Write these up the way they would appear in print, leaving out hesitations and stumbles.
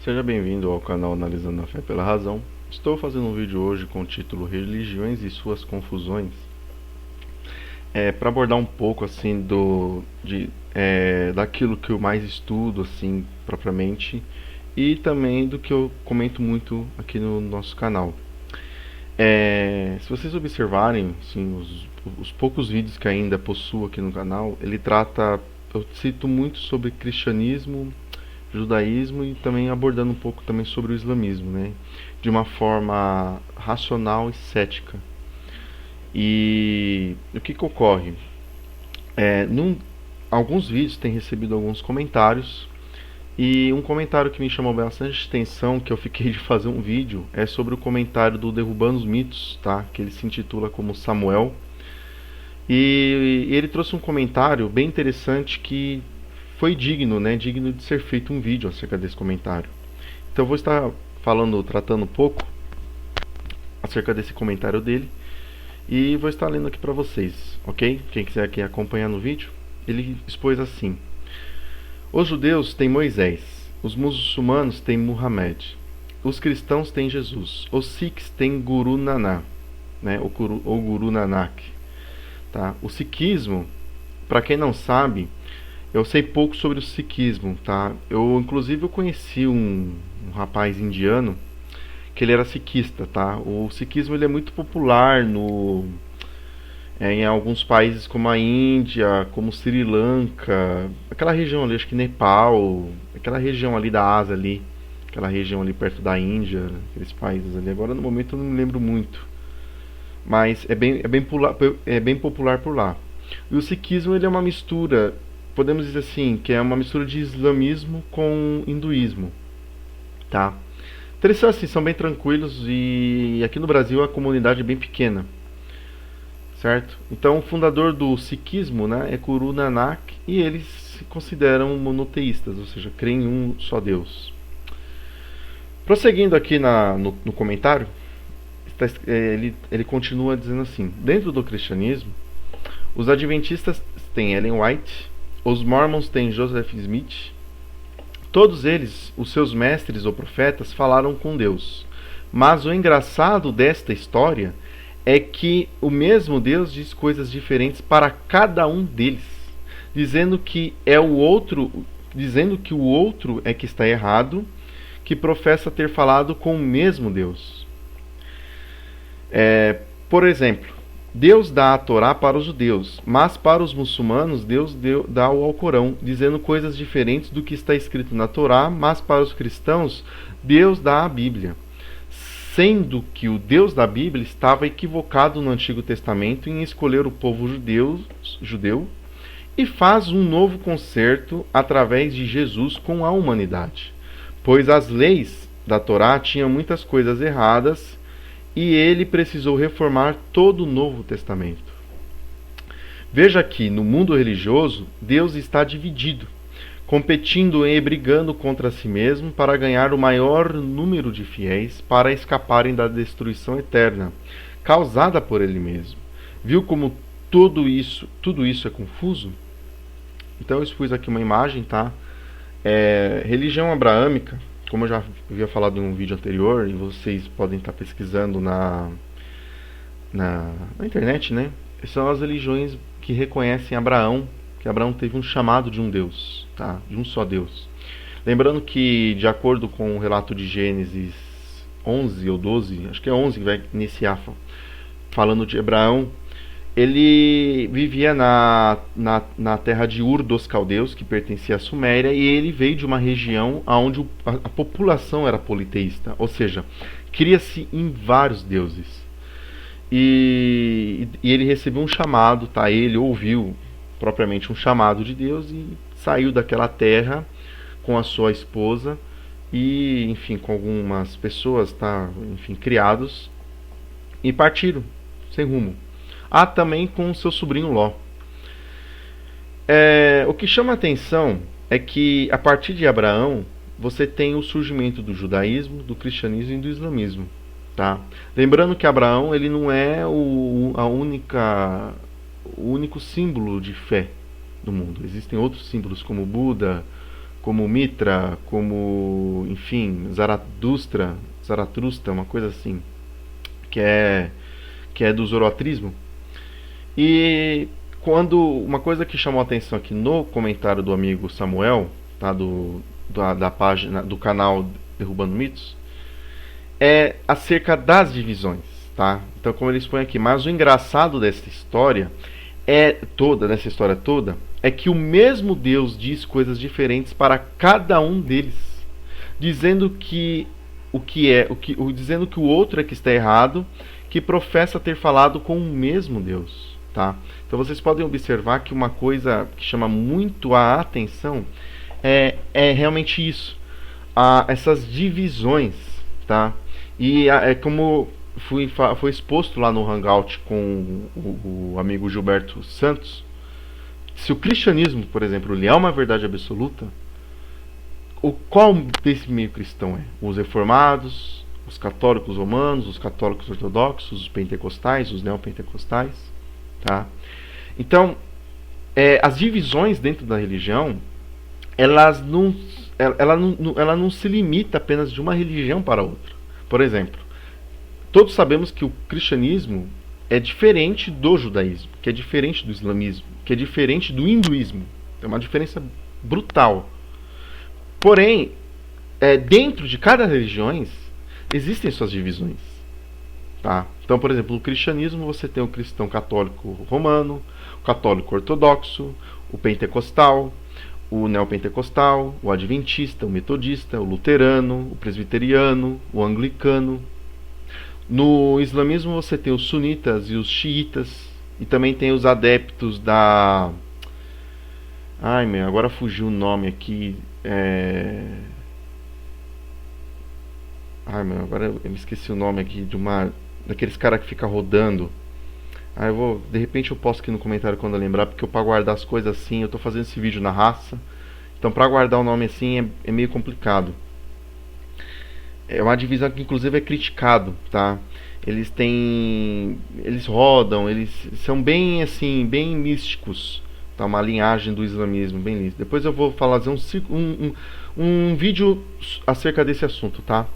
Seja bem-vindo ao canal Analisando a Fé pela Razão. Estou fazendo um vídeo hoje com o título Religiões e suas confusões, para abordar um pouco assim daquilo que eu mais estudo assim propriamente e também do que eu comento muito aqui no nosso canal. Se vocês observarem assim, os poucos vídeos que ainda possuo aqui no canal, eu cito muito sobre cristianismo, judaísmo e também abordando um pouco também sobre o islamismo, né? De uma forma racional e cética. E o que ocorre? É, num, Alguns vídeos têm recebido alguns comentários e um comentário que me chamou bastante atenção, que eu fiquei de fazer um vídeo, é sobre o comentário do Derrubando os Mitos, tá? Que ele se intitula como Samuel. E ele trouxe um comentário bem interessante que foi digno, né? Digno de ser feito um vídeo acerca desse comentário. Então eu vou estar tratando um pouco acerca desse comentário dele e vou estar lendo aqui para vocês, ok? Quem quiser aqui acompanhar no vídeo, ele expôs assim: os judeus têm Moisés, os muçulmanos têm Muhammad, os cristãos têm Jesus, os sikhs têm Guru Nanak, né? O Guru Nanak, tá? O sikhismo, para quem não sabe, eu sei pouco sobre o sikhismo, tá? Inclusive eu conheci um rapaz indiano que ele era sikhista, tá? O sikhismo ele é muito popular em alguns países como a Índia, como Sri Lanka, aquela região ali, acho que Nepal, aquela região ali da Ásia ali, aquela região ali perto da Índia, aqueles países ali. Agora no momento eu não me lembro muito, mas é bem popular por lá. E o sikhismo ele é uma mistura, podemos dizer assim, que é uma mistura de islamismo com hinduísmo, tá? Então eles são assim, são bem tranquilos e aqui no Brasil a comunidade é bem pequena, certo? Então o fundador do sikhismo, né, é Guru Nanak e eles se consideram monoteístas, ou seja, creem em um só Deus. Prosseguindo aqui no comentário, ele continua dizendo assim: dentro do cristianismo, os adventistas têm Ellen White, os mormons têm Joseph Smith. Todos eles, os seus mestres ou profetas, falaram com Deus. Mas o engraçado desta história é que o mesmo Deus diz coisas diferentes para cada um deles, dizendo que o outro é que está errado, que professa ter falado com o mesmo Deus. Por exemplo, Deus dá a Torá para os judeus, mas para os muçulmanos Deus dá o Alcorão, dizendo coisas diferentes do que está escrito na Torá, mas para os cristãos Deus dá a Bíblia, sendo que o Deus da Bíblia estava equivocado no Antigo Testamento em escolher o povo judeu e faz um novo concerto através de Jesus com a humanidade, pois as leis da Torá tinham muitas coisas erradas e ele precisou reformar todo o Novo Testamento. Veja que no mundo religioso, Deus está dividido, competindo e brigando contra si mesmo para ganhar o maior número de fiéis para escaparem da destruição eterna, causada por ele mesmo. Viu como tudo isso é confuso? Então eu expus aqui uma imagem, tá? Religião abraâmica, como eu já havia falado em um vídeo anterior, e vocês podem estar pesquisando na internet, né? São as religiões que reconhecem Abraão, que Abraão teve um chamado de um Deus, tá? De um só Deus. Lembrando que, de acordo com o relato de Gênesis 11 ou 12, acho que é 11 que vai iniciar falando de Abraão, ele vivia na terra de Ur dos Caldeus, que pertencia à Suméria, e ele veio de uma região onde a população era politeísta, ou seja, cria-se em vários deuses. E ele recebeu um chamado, tá? Ele ouviu propriamente um chamado de Deus e saiu daquela terra com a sua esposa e, enfim, com algumas pessoas, tá? Enfim, criados, e partiram sem rumo. Também com seu sobrinho Ló. O que chama a atenção é que a partir de Abraão você tem o surgimento do judaísmo, do cristianismo e do islamismo, tá? Lembrando que Abraão ele não é o único símbolo de fé do mundo. Existem outros símbolos como Buda, como Mitra, como, enfim, Zaratrusta, uma coisa assim, que é, que é do zoroatrismo. E quando uma coisa que chamou a atenção aqui no comentário do amigo Samuel, tá, da página do canal Derrubando Mitos, é acerca das divisões, tá? Então, como ele expõe aqui, mas o engraçado dessa história dessa história toda, é que o mesmo Deus diz coisas diferentes para cada um deles, dizendo que dizendo que o outro é que está errado, que professa ter falado com o mesmo Deus, tá? Então vocês podem observar que uma coisa que chama muito a atenção é realmente isso, essas divisões, tá? E é como foi exposto lá no Hangout com o amigo Gilberto Santos. Se o cristianismo, por exemplo, ele é uma verdade absoluta, qual desse meio cristão é? Os reformados, os católicos romanos, os católicos ortodoxos, os pentecostais, os neopentecostais, tá? Então, as divisões dentro da religião, ela não se limita apenas de uma religião para outra. Por exemplo, todos sabemos que o cristianismo é diferente do judaísmo, que é diferente do islamismo, que é diferente do hinduísmo. É uma diferença brutal. Porém, dentro de cada religião existem suas divisões. Tá? Então, por exemplo, no cristianismo você tem o cristão católico romano, o católico ortodoxo, o pentecostal, o neopentecostal, o adventista, o metodista, o luterano, o presbiteriano, o anglicano. No islamismo você tem os sunitas e os xiitas, e também tem os adeptos da... Ai, meu, agora fugiu o nome aqui. Ai, meu, agora eu me esqueci o nome aqui daqueles caras que fica rodando. De repente eu posto aqui no comentário quando eu lembrar, porque para guardar as coisas assim, eu tô fazendo esse vídeo na raça. Então para guardar o nome assim é meio complicado. É uma divisão que inclusive é criticado, tá? Eles rodam, eles são bem assim, bem místicos, tá? Uma linhagem do islamismo bem lisa. Depois eu vou fazer um vídeo acerca desse assunto, tá?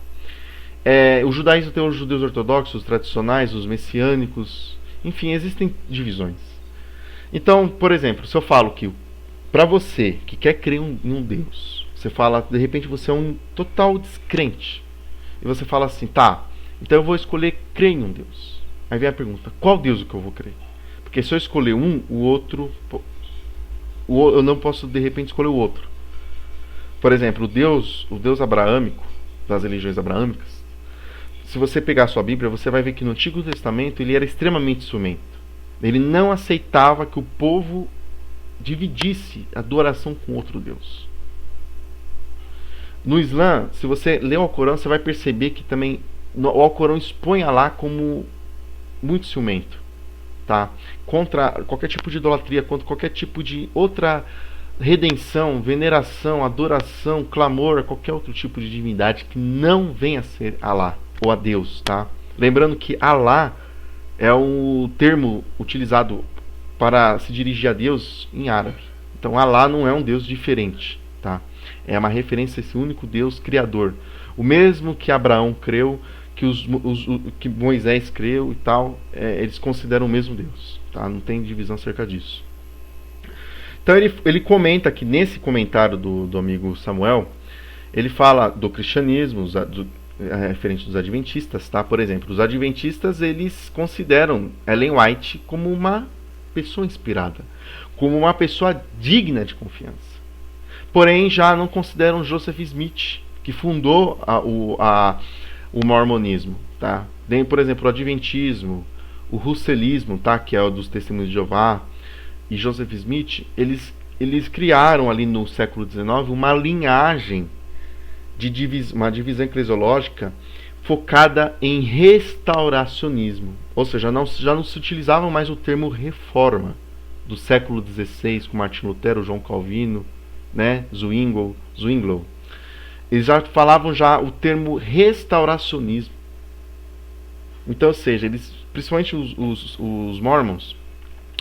O judaísmo tem os judeus ortodoxos, os tradicionais, os messiânicos, enfim, existem divisões. Então, por exemplo, se eu falo que para você que quer crer em um Deus, você fala, de repente você é um total descrente, e você fala assim, tá, então eu vou escolher crer em um Deus. Aí vem a pergunta, qual Deus que eu vou crer? Porque se eu escolher um, o outro, eu não posso de repente escolher o outro. Por exemplo, o Deus abraâmico, das religiões abraâmicas, se você pegar a sua Bíblia, você vai ver que no Antigo Testamento ele era extremamente ciumento. Ele não aceitava que o povo dividisse a adoração com outro Deus. No Islã, se você ler o Alcorão, você vai perceber que também o Alcorão expõe Alá como muito ciumento, tá? Contra qualquer tipo de idolatria, contra qualquer tipo de outra redenção, veneração, adoração, clamor a qualquer outro tipo de divindade que não venha a ser Alá ou a Deus, tá? Lembrando que Alá é o termo utilizado para se dirigir a Deus em árabe. Então Alá não é um Deus diferente, tá? É uma referência a esse único Deus criador. O mesmo que Abraão creu, que Moisés creu e tal, eles consideram o mesmo Deus, tá? Não tem divisão acerca disso. Então ele comenta aqui, nesse comentário do amigo Samuel, ele fala do cristianismo, referente dos adventistas, tá? Por exemplo, os adventistas, eles consideram Ellen White como uma pessoa inspirada, como uma pessoa digna de confiança. Porém, já não consideram Joseph Smith, que fundou o mormonismo, tá? Tem, por exemplo, o adventismo, o russellismo, tá? Que é o dos Testemunhos de Jeová, e Joseph Smith, eles criaram ali no século XIX uma linhagem uma divisão eclesiológica focada em restauracionismo, ou seja, já não se utilizava mais o termo reforma do século XVI com Martinho Lutero, João Calvino, né, Zwingli. Eles já falavam o termo restauracionismo. Então, ou seja, principalmente os mormons,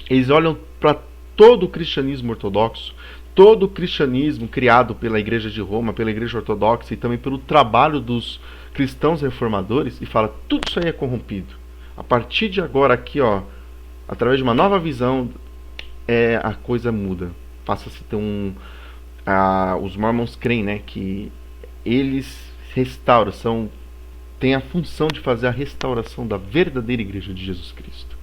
eles olham para todo o cristianismo ortodoxo, todo o cristianismo criado pela Igreja de Roma, pela Igreja Ortodoxa e também pelo trabalho dos cristãos reformadores, e fala: tudo isso aí é corrompido. A partir de agora aqui, ó, através de uma nova visão, a coisa muda. Passa-se a ter os Mormons creem, né, que eles restauram, têm a função de fazer a restauração da verdadeira Igreja de Jesus Cristo.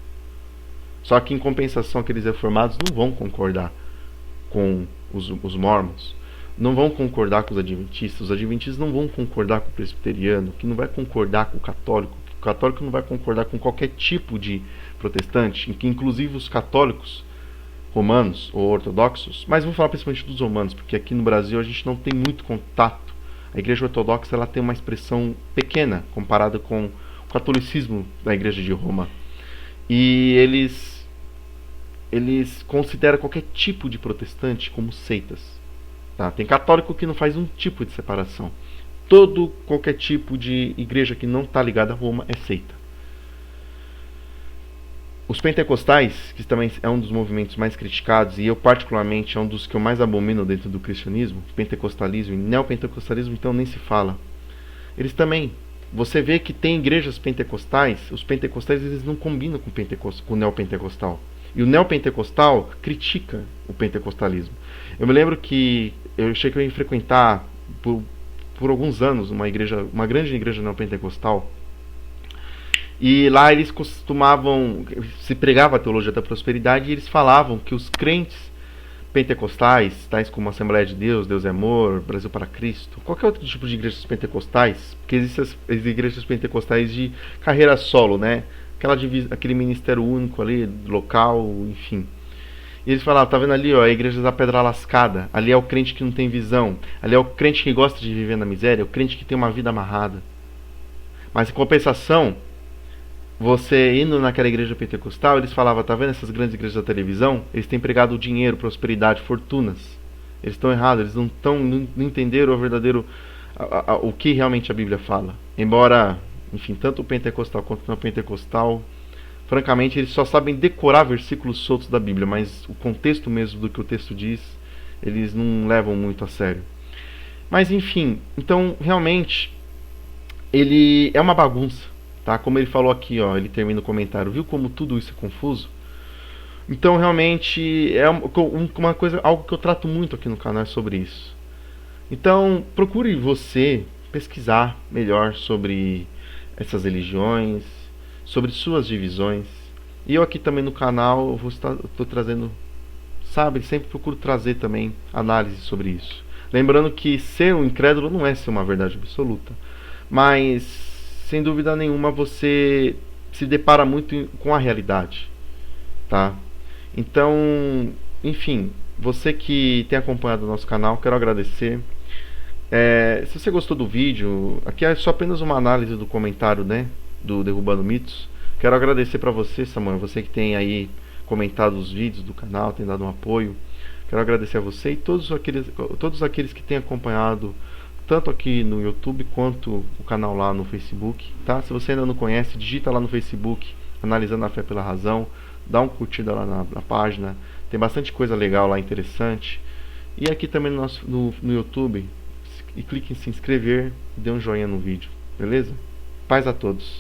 Só que em compensação, aqueles reformados não vão concordar com os Mormons, não vão concordar com os adventistas não vão concordar com o presbiteriano, que não vai concordar com o católico não vai concordar com qualquer tipo de protestante, que inclusive os católicos romanos ou ortodoxos, mas vou falar principalmente dos romanos, porque aqui no Brasil a gente não tem muito contato. A Igreja Ortodoxa ela tem uma expressão pequena comparada com o catolicismo da Igreja de Roma. E eles consideram qualquer tipo de protestante como seitas. Tá? Tem católico que não faz um tipo de separação. Qualquer tipo de igreja que não está ligada a Roma é seita. Os pentecostais, que também é um dos movimentos mais criticados, e eu particularmente é um dos que eu mais abomino dentro do cristianismo, pentecostalismo e neopentecostalismo, então nem se fala. Eles também, você vê que tem igrejas pentecostais, os pentecostais eles não combinam com o neopentecostal. E o neopentecostal critica o pentecostalismo. Eu me lembro que eu cheguei a frequentar por alguns anos uma grande igreja neopentecostal. E lá eles se pregava a teologia da prosperidade e eles falavam que os crentes pentecostais, tais como Assembleia de Deus, Deus é Amor, Brasil para Cristo, qualquer outro tipo de igrejas pentecostais, porque existem as igrejas pentecostais de carreira solo, né? Aquele ministério único ali, local, enfim. E eles falavam: tá vendo ali, ó, a igreja da Pedra Lascada, ali é o crente que não tem visão, ali é o crente que gosta de viver na miséria, é o crente que tem uma vida amarrada. Mas em compensação, você indo naquela igreja pentecostal, eles falavam: tá vendo essas grandes igrejas da televisão? Eles têm pregado dinheiro, prosperidade, fortunas. Eles estão errados, eles não entenderam o verdadeiro, o que realmente a Bíblia fala. Embora, enfim, tanto o pentecostal quanto o não pentecostal, francamente, eles só sabem decorar versículos soltos da Bíblia, mas o contexto mesmo do que o texto diz, eles não levam muito a sério. Mas enfim, então realmente ele é uma bagunça. Tá? Como ele falou aqui, ó, ele termina o comentário: viu como tudo isso é confuso? Então realmente é uma coisa, algo que eu trato muito aqui no canal é sobre isso. Então procure você pesquisar melhor sobre essas religiões, sobre suas divisões. E eu aqui também no canal estou trazendo, sabe, sempre procuro trazer também análise sobre isso. Lembrando que ser um incrédulo não é ser uma verdade absoluta, mas sem dúvida nenhuma você se depara muito com a realidade, tá? Então, enfim, você que tem acompanhado o nosso canal, quero agradecer. Se você gostou do vídeo, aqui é só apenas uma análise do comentário, né, do Derrubando Mitos. Quero agradecer para você, Samuel, você que tem aí comentado os vídeos do canal, tem dado um apoio. Quero agradecer a você e todos aqueles que têm acompanhado tanto aqui no YouTube quanto o canal lá no Facebook, tá? Se você ainda não conhece, digita lá no Facebook, Analisando a Fé pela Razão, dá uma curtida lá na página, tem bastante coisa legal lá, interessante. E aqui também no YouTube, e clique em se inscrever e dê um joinha no vídeo, beleza? Paz a todos!